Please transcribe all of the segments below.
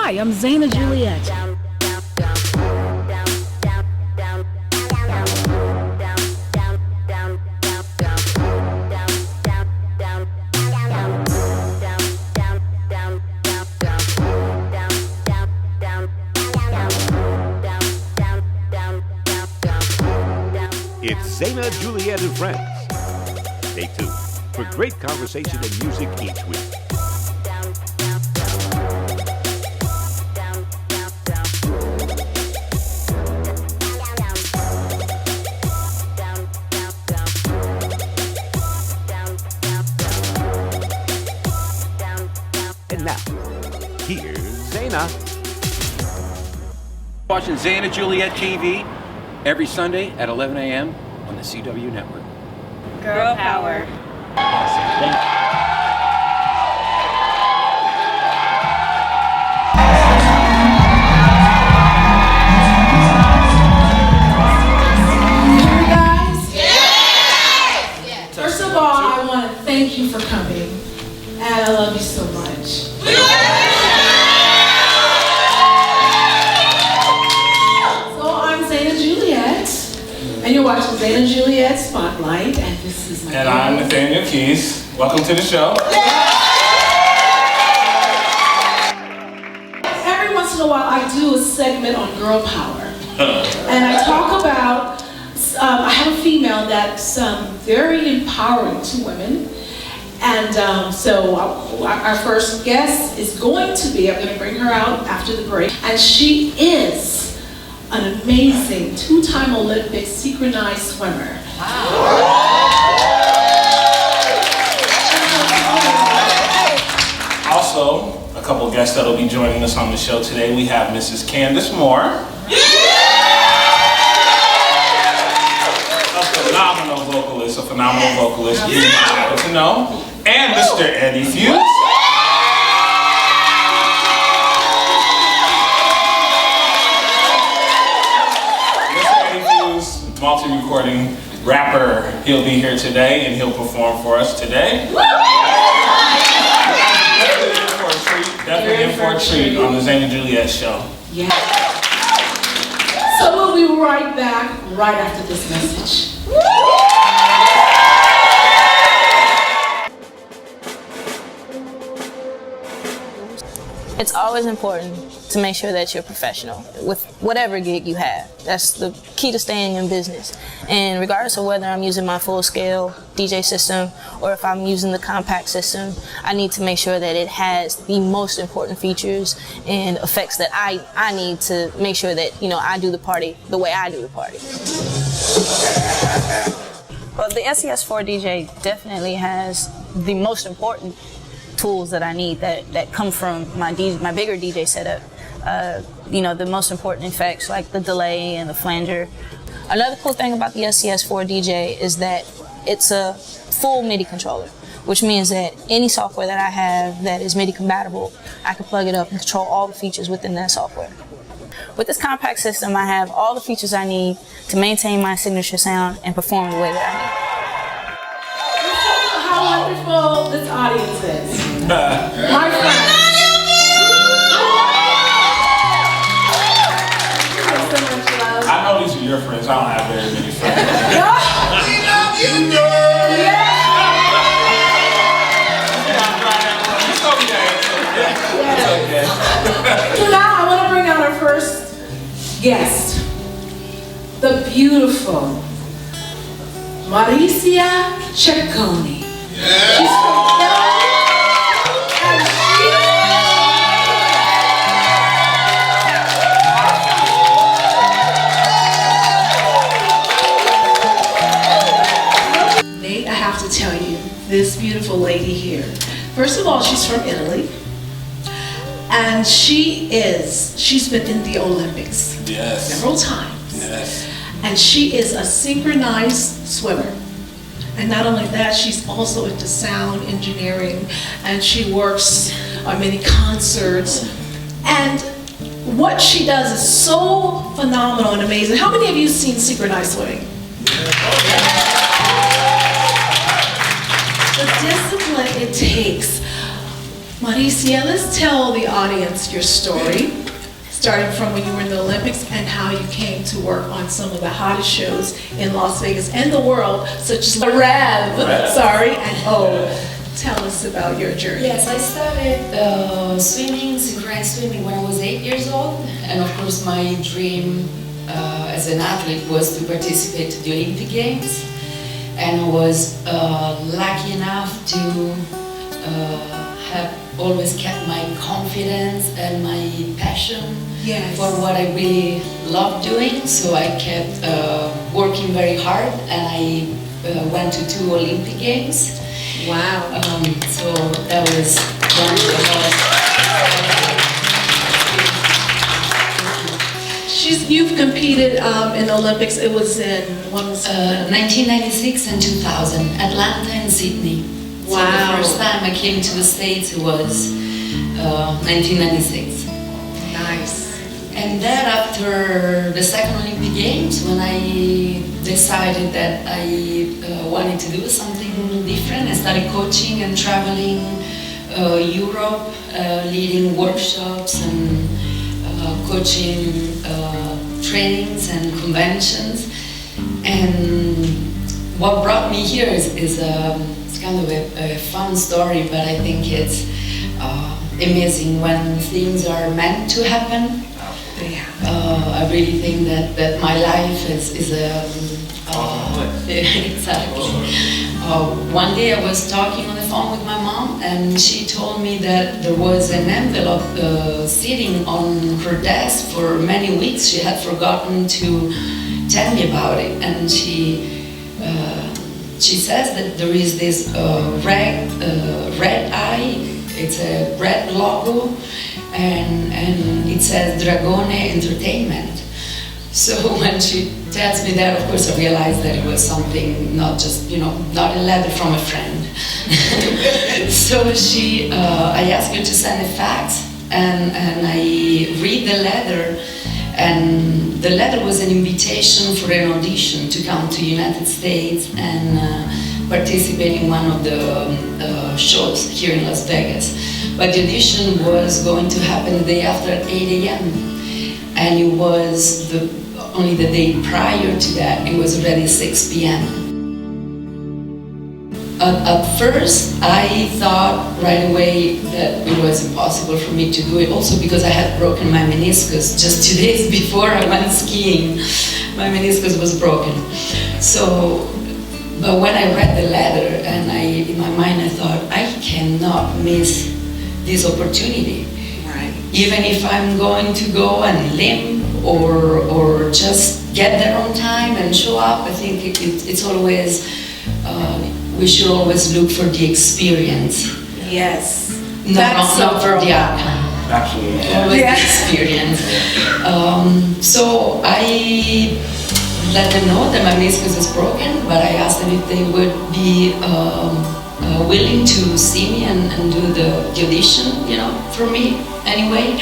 Hi, I'm Zaina Juliette. It's Zaina Juliette and Friends. Stay tuned for great conversation and music each week. And now, here's Zaina. Watching Zaina Juliette TV every Sunday at 11 a.m. on the CW network. Girl power. Awesome. Thank you. First of all, I want to thank you for coming, and I love you so much. So I'm Zaina Juliette, and you're watching Zaina Juliette Spotlight, and this is my And I'm Nathaniel Keys. Welcome to the show. Every once in a while, I do a segment on girl power, and I talk about. I have a female that's very empowering to women, and so our first guest is going to be, I'm going to bring her out after the break, and she is an amazing two-time Olympic synchronized swimmer. Also, a couple guests that will be joining us on the show today. We have Mrs. Candace Moore. A phenomenal vocalist, you happen to know, and Mr. Eddie Fuse. Mr. Eddie Fuse, multi-recording rapper, he'll be here today and he'll perform for us today. Definitely in for a treat on the Zaina Juliette show. Yeah. So we'll be right back right after this message. It's always important to make sure that you're professional with whatever gig you have. That's the key to staying in business. And regardless of whether I'm using my full-scale DJ system or if I'm using the compact system, I need to make sure that it has the most important features and effects that I need to make sure that, you know, I do the party the way I do the party. Well, the SES4 DJ definitely has the most important tools that I need that come from my bigger DJ setup. You know, the most important effects like the delay and the flanger. Another cool thing about the SES4 DJ is that it's a full MIDI controller, which means that any software that I have that is MIDI compatible, I can plug it up and control all the features within that software. With this compact system, I have all the features I need to maintain my signature sound and perform the way that I need. How wonderful this audience is. My friends. So much love. I know these are your friends. I don't have very many friends. So now I want to bring out our first guest, the beautiful Maurizia Cecconi. She's from Italy, and Nate, I have to tell you, this beautiful lady here. First of all, she's from Italy. And she's been in the Olympics several times. Yes. And she is a synchronized swimmer. And not only that, she's also into sound engineering, and she works on many concerts. And what she does is so phenomenal and amazing. How many of you have seen synchronized swimming? The discipline it takes. Maurizia, let's tell the audience your story, starting from when you were in the Olympics and how you came to work on some of the hottest shows in Las Vegas and the world, such as Rev, and O. Tell us about your journey. Yes, I started swimming, synchronized swimming, when I was 8 years old. And of course, my dream as an athlete was to participate to the Olympic Games. And I was lucky enough to have always kept my confidence and my passion for what I really love doing. So I kept working very hard, and I went to 2 Olympic Games. Wow. So that was one of the most. You've competed in the Olympics. It was in 1996 and 2000, Atlanta and Sydney. Wow. So the first time I came to the States, it was 1996. Nice. And then after the second Olympic Games, when I decided that I wanted to do something different, I started coaching and traveling Europe, leading workshops and coaching trainings and conventions. And what brought me here is it's kind of a fun story, but I think it's amazing when things are meant to happen. I really think that my life is a exactly. One day I was talking on the phone with my mom, and she told me that there was an envelope sitting on her desk for many weeks. She had forgotten to tell me about it, and she says that there is this red eye. It's a red logo, and it says Dragone Entertainment. So when she tells me that, of course I realized that it was something, not just, not a letter from a friend. So I asked her to send a fax, and I read the letter, and the letter was an invitation for an audition to come to United States and participate in one of the shows here in Las Vegas. But the audition was going to happen the day after at 8 a.m. And it was only the day prior to that, it was already 6 p.m. At first, I thought right away that it was impossible for me to do it, also because I had broken my meniscus just 2 days before I went skiing. My meniscus was broken. So, but when I read the letter, and in my mind I thought, I cannot miss this opportunity. Right. Even if I'm going to go and limp or just get there on time and show up, I think it's always, we should always look for the experience. Yes. Not for the outcome. Absolutely. Always the experience. So I let them know that my meniscus is broken, but I asked them if they would be willing to see me and do the audition, for me anyway.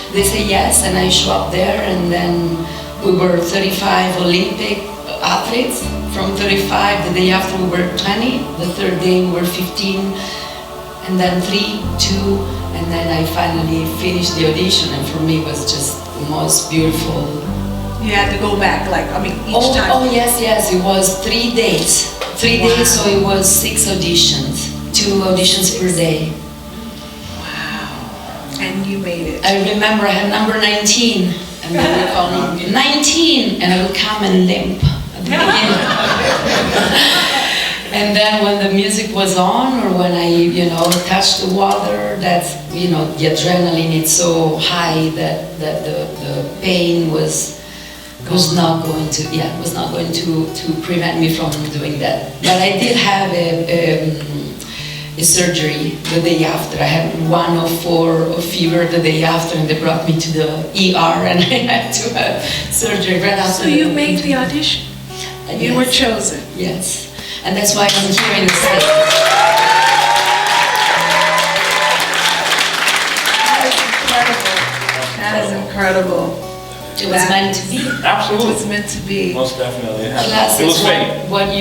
They say yes, and I show up there, and then we were 35 Olympic athletes. From 35, the day after we were 20, the third day we were 15, and then 3, 2, and then I finally finished the audition, and for me it was just the most beautiful. You had to go back, each time. Oh yes, it was 3 days. 3 days, so it was 6 auditions, 2 auditions per day. And you made it. I remember I had number 19, and they would call me 19, and I would come and limp at the beginning. And then when the music was on, or when I, touched the water, that's, the adrenaline is so high that the pain was not going to prevent me from doing that. But I did have a surgery the day after. I had 104 of fever the day after, and they brought me to the ER, and I had to have surgery right after. So you made the audition? And you were chosen? Yes. And that's why I'm here in the States. That is incredible. It was meant to be. Absolutely. It was meant to be. Most definitely. Plus, It was fate. when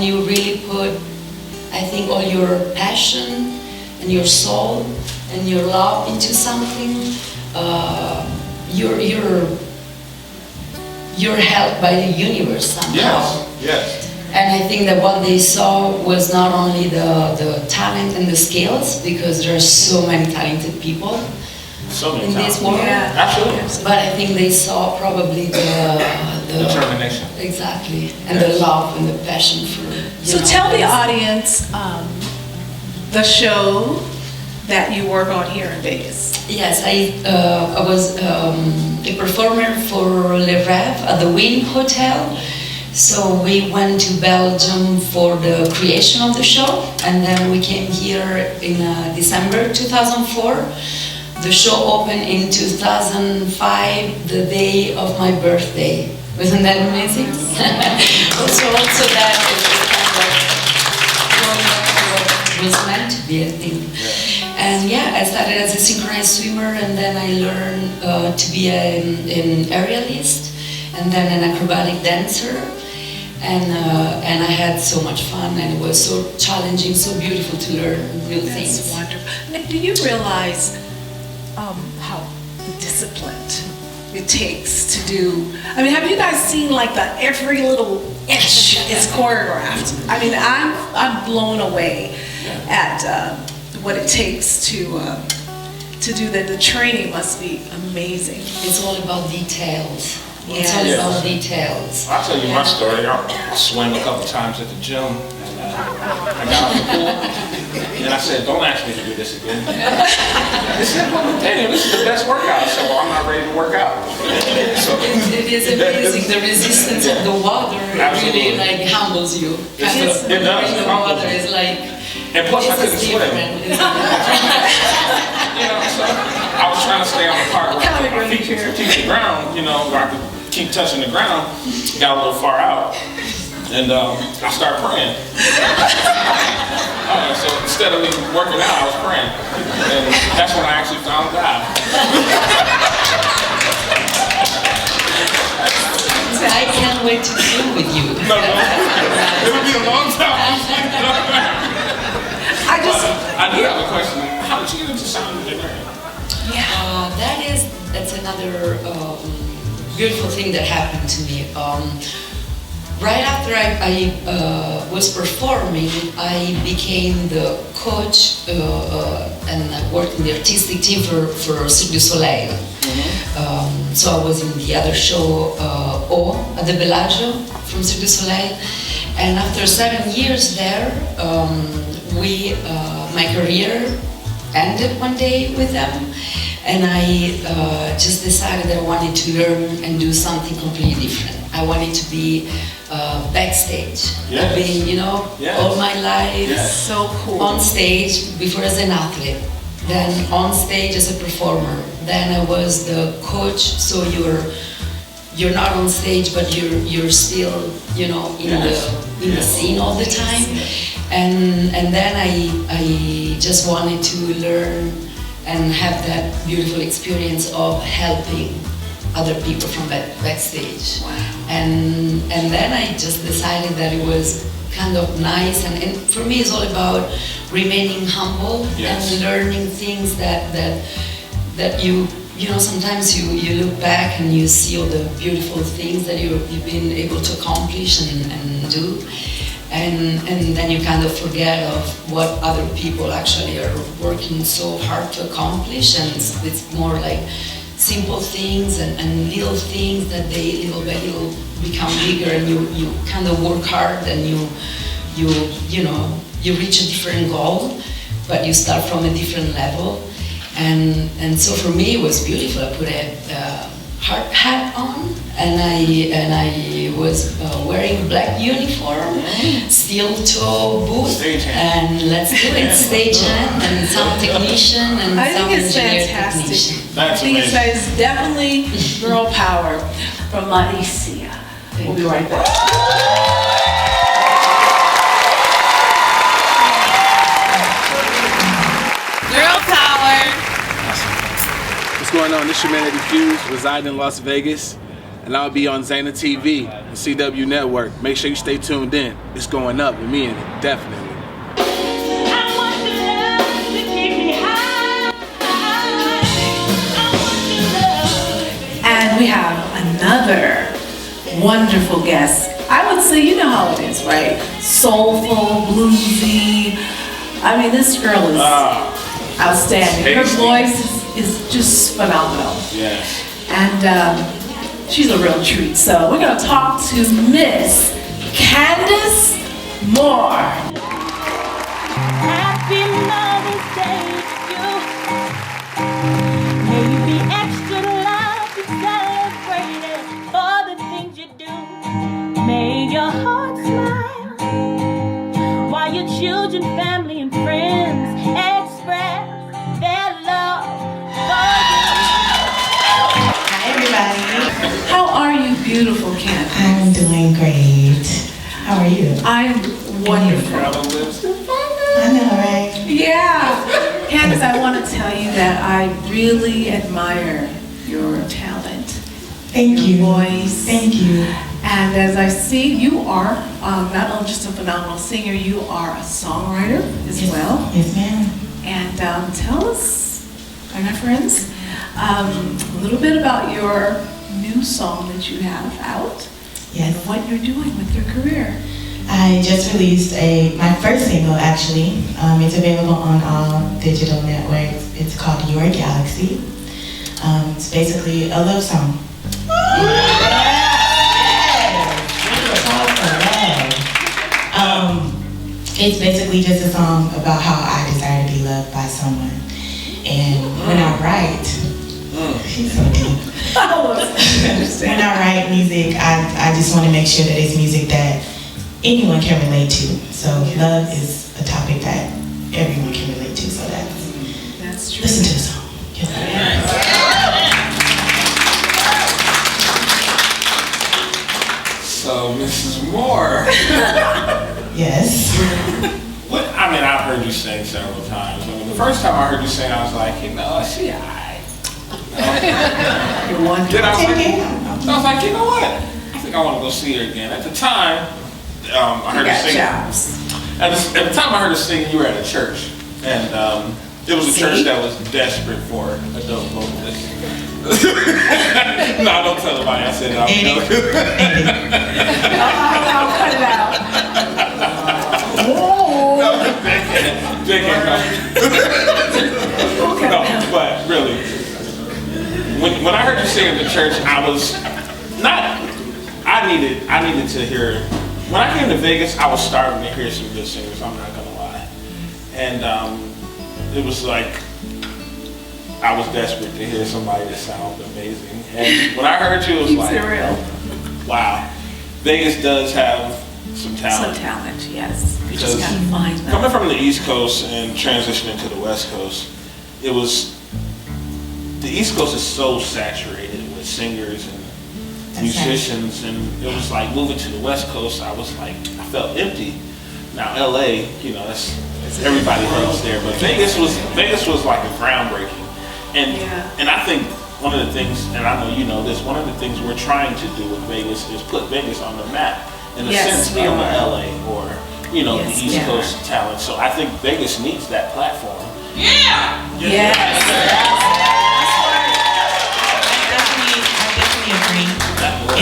you really put, I think, all your passion and your soul and your love into something, you're held by the universe somehow. Yes, yes. And I think that what they saw was not only the talent and the skills, because there are so many talented people So many in times. this world. Yeah. Absolutely. But I think they saw probably the Determination. exactly, and Yes. the love and the passion for. So tell the audience the show that you work on here in Vegas. Yes, I was a performer for Le Rêve at the Wynn Hotel. So we went to Belgium for the creation of the show, and then we came here in December 2004. The show opened in 2005, the day of my birthday. Wasn't that amazing? also that it was kind of going back to what was meant to be, I think. And yeah, I started as a synchronized swimmer, and then I learned to be an aerialist, and then an acrobatic dancer. And I had so much fun, and it was so challenging, so beautiful to learn new things. That's wonderful. Now, do you realize how disciplined it takes to do? I mean, have you guys seen like every little inch is choreographed? I mean, I'm blown away at what it takes to do that. The training must be amazing. It's all about details. It's Yes. all Yes. about details. I'll tell you my story. I swam a couple times at the gym, and I got out the pool, and I said, "Don't ask me to do this again." They said, "Well, Nathaniel, this is the best workout." I said, "Well, I'm not ready to work out." So, It is amazing. The resistance of the water Absolutely. really like humbles you. It does. In the water is like. And plus, I this couldn't is swim. different, isn't it? You know, so I was trying to stay on the part where I could keep the ground, you know, where I could keep touching the ground. Got a little far out, and I started praying. So instead of me working out, I was praying, and that's when I actually found God. I can't wait to swim with you. No, it'll be a long time. I do have a question. How did you get into sound engineering? That's another beautiful thing that happened to me. Right after I was performing, I became the coach and I worked in the artistic team for Cirque du Soleil. So I was in the other show, at the Bellagio from Cirque du Soleil. And after 7 years there, my career ended one day with them, and I just decided that I wanted to learn and do something completely different. I wanted to be backstage. Yes. I've been, Yes. all my life Yes. So cool. on stage, before as an athlete, then on stage as a performer, then I was the coach, so you're not on stage, but you're still, in the scene all the time. And then I just wanted to learn and have that beautiful experience of helping other people from backstage. Wow. And then I just decided that it was kind of nice, and for me it's all about remaining humble. Yes. And learning things that you sometimes you look back and you see all the beautiful things that you've been able to accomplish and do, and then you kind of forget of what other people actually are working so hard to accomplish, and it's more like simple things and little things that they little by little become bigger, and you kind of work hard, and you reach a different goal, but you start from a different level. And so for me it was beautiful. I put a hard hat on, and I was wearing a black uniform, steel toe boot, Stagehand. and let's do it, stagehand and sound technician and I sound think it's engineer fantastic. technician. I think it's definitely girl power from Maurizia. We'll be right back. What's going on? This is your man Eddie Hughes, residing in Las Vegas, and I'll be on Zaina TV, the CW Network. Make sure you stay tuned in. It's going up with me in it, definitely. I want to love to wonderful guest. I would say, you know how it is, right? Soulful, bluesy. I mean, this girl is outstanding. Her voice is just phenomenal. Yeah. And she's a real treat. So we're going to talk to Miss Candace Moore. Happy Mother's Day to you. May you be extra loved and celebrated for the things you do. May your heart smile while your children, family, and friends express their love for you. Hi, everybody. How are you, beautiful Candace? I'm doing great. How are you? I'm wonderful. I know, right? Yeah. Candace, I want to tell you that I really admire your talent. Thank your you. Voice. Thank you. And as I see, you are not only just a phenomenal singer, you are a songwriter as well. Yes, ma'am. And tell us, and our friends, a little bit about your new song that you have out. Yes. And what you're doing with your career. I just released my first single, actually. It's available on all digital networks. It's called Your Galaxy. It's basically a love song. It's basically just a song about how I desire to be loved by someone. And when I write, she's so deep. When I write music, I just want to make sure that it's music that anyone can relate to. So love is a topic that everyone can relate to. So that's true. Listen to the song. So, Mrs. Moore. Yes. What? I mean, I've heard you sing several times. I mean, the first time I heard you sing, I was like, you know, she alright. Then I was like, you know what? I think I want to go see her again. At the time, I heard her sing. At the time I heard her sing, you were at a church, and it was a church that was desperate for adult vocalists. No, don't tell nobody I said it. I'll cut it out. No, they can't. No, but really, when I heard you sing at the church, I was not. I needed to hear. When I came to Vegas, I was starving to hear some good singers. I'm not gonna lie, and it was like I was desperate to hear somebody that sounded amazing. And when I heard you, it was like, wow, Vegas does have some talent. Some talent, yes. You just gotta find them. Coming from the East Coast and transitioning to the West Coast, the East Coast is so saturated with singers and musicians, and it was like moving to the West Coast, I was like, I felt empty. Now LA, you know, that's everybody hates there, but Vegas was like a groundbreaking. And I think one of the things, and I know you know this, one of the things we're trying to do with Vegas is put Vegas on the map in the sense of LA or, you know, the East Coast talent. So I think Vegas needs that platform. Yeah! Yes. I definitely agree.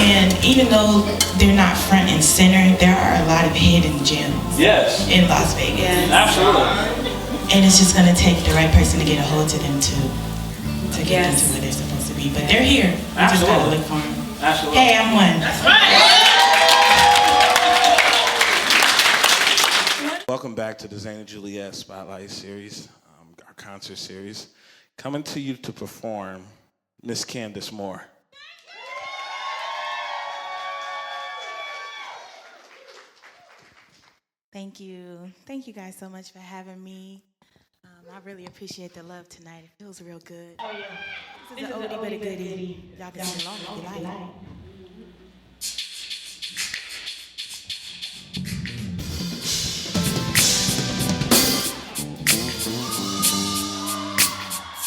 And even though they're not front and center, there are a lot of hidden gems in Las Vegas. Yes. Absolutely. And it's just going to take the right person to get a hold to them to get them to where they're supposed to be. But they're here. We just got to look for them. Absolutely. Hey, I'm one. That's right. Welcome back to the Zaina Juliette Spotlight Series, our concert series. Coming to you to perform Miss Candace Moore. Thank you. Thank you guys so much for having me. I really appreciate the love tonight. It feels real good. Oh, yeah. This is an oldie but a goodie. Y'all can sing along if you like.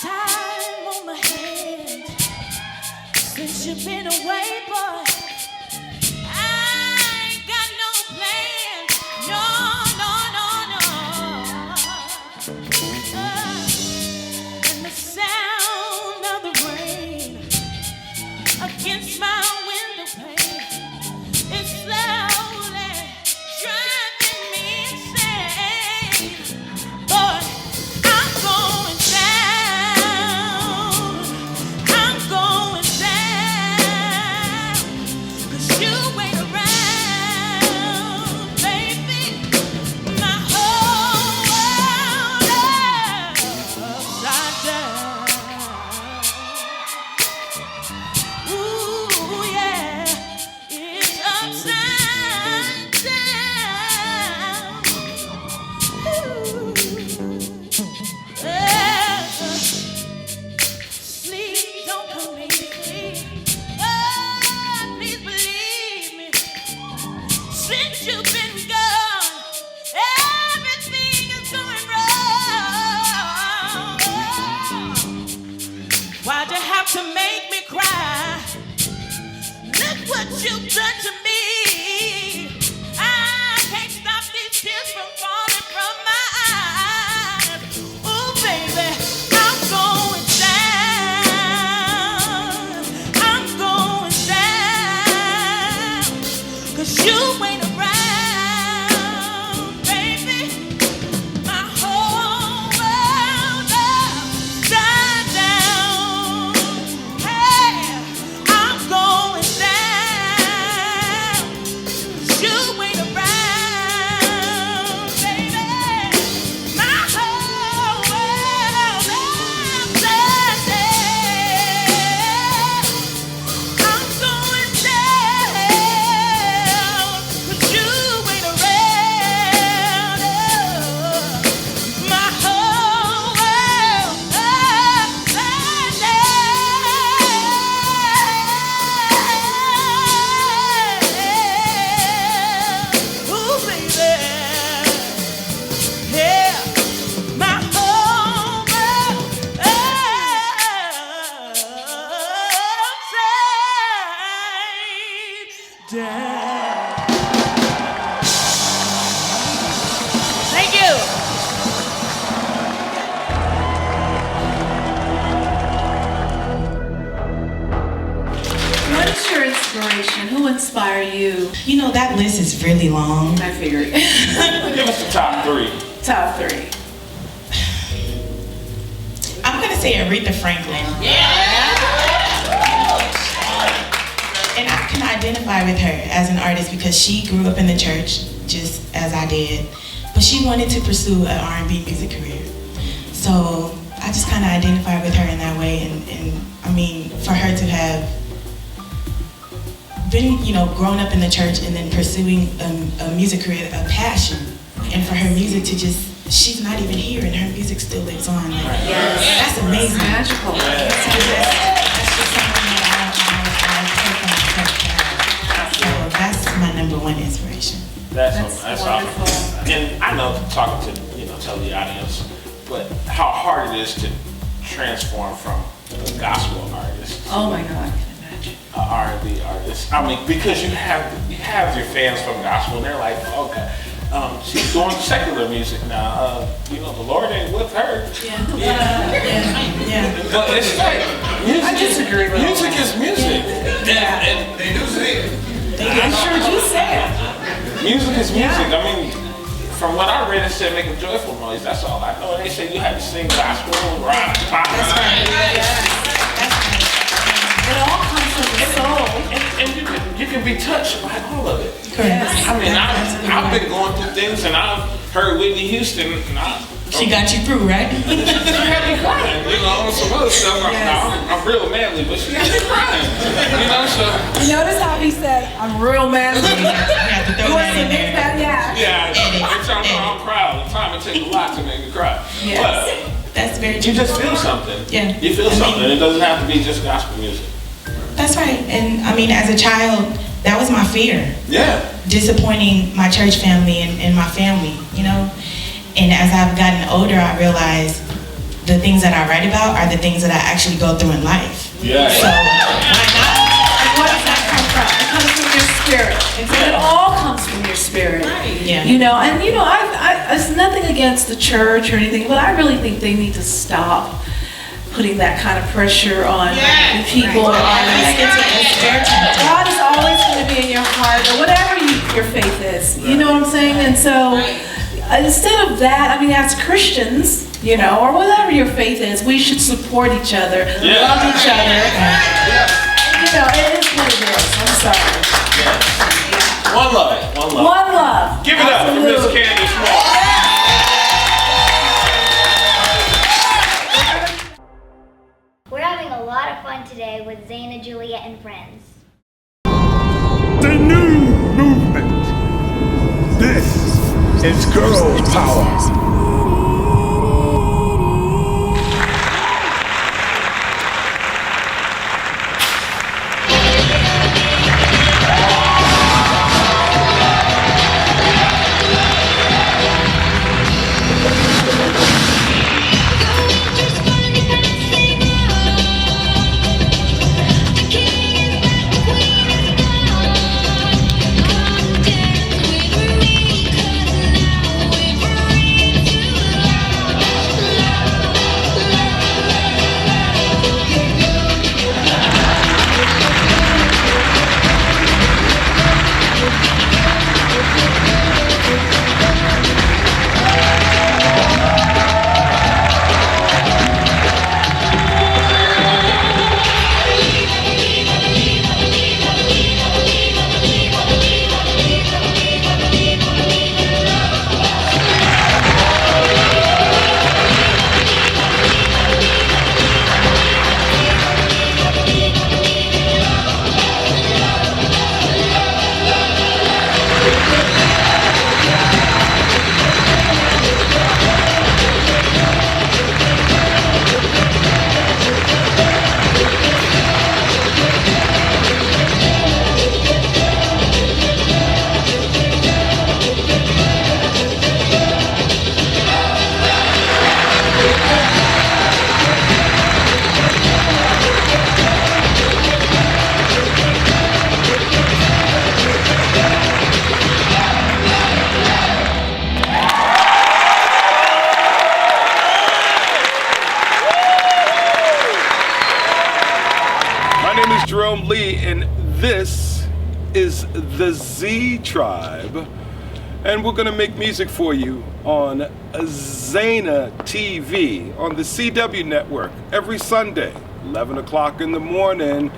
Time on my hand since you've been away, boy. I ain't got no plan. And the sound of the rain against my window pane have to make me cry. Look what you've done to me. I can't stop these tears from falling from my eyes. Oh, baby, I'm going down. I'm going down. 'Cause you ain't around, baby. My whole world upside down. Hey, I'm going down. 'Cause you ain't around, baby. My whole world upside down. I'm going down. 'Cause you ain't around. My whole world upside down. Ooh, baby. Yeah. My whole world upside down. Thank you. What is your inspiration? Who inspired you? You know, that list is really long. I figured. Give us the top 3. Top 3. I'm gonna say Aretha Franklin. And I can identify with her as an artist because she grew up in the church, just as I did. But she wanted to pursue an R&B music career. So I just kind of identify with her in that way. And I mean, for her to have been, you know, grown up in the church and then pursuing a music career, a passion, and for her music to just, she's not even here and her music still lives on. Like, that's amazing. Magical. So that's just something that I take on the church. So that's my #1 inspiration. That's wonderful. awesome. And I know, talking to, tell the audience, but how hard it is to transform from a gospel artist Oh my God, I can imagine. an R&B artist. I mean, because you have your fans from gospel, and they're like, okay, she's doing secular music now. The Lord ain't with her. Yeah. But it's like, music, I disagree with music is music. And They do say it. I sure do say it. music is music. I mean, from what I read, it said make a joyful noise. That's all I know. They say you have to sing gospel, rock, pop. That's right. It all comes from the soul. And you can be touched by all of it. Yes. I mean, I've been going through things, and I've heard Whitney Houston, and She got you through, right? she had me crying. Some other stuff. I'm real manly, but she had me crying. So. You notice how he said, I'm real manly. You have to throw that in there. Yeah, I'm proud. The time it takes a lot to make me cry. Yes. But That's very true. you just feel something. Yeah. You feel something. It doesn't have to be just gospel music. That's right. And I mean, as a child, that was my fear. Yeah. Disappointing my church family and my family, And as I've gotten older, I realized the things that I write about are the things that I actually go through in life. Yeah. So why not? And what does that come from? It comes from your spirit. It all comes from your spirit. Yeah. It's nothing against the church or anything, but I really think they need to stop putting that kind of pressure on the people. God is always going to be in your heart, or whatever your faith is. You know what I'm saying? And so instead of that, as Christians, or whatever your faith is, we should support each other, love each other. It is what it is. I'm sorry. One love. One love. Give it up for Miss Candace Moore. We're having a lot of fun today with Zaina Juliette and friends. The new movement. This is girl power. is Jerome Lee, and this is the Z Tribe. And we're gonna make music for you on Zaina TV on the CW network every Sunday, 11 o'clock in the morning.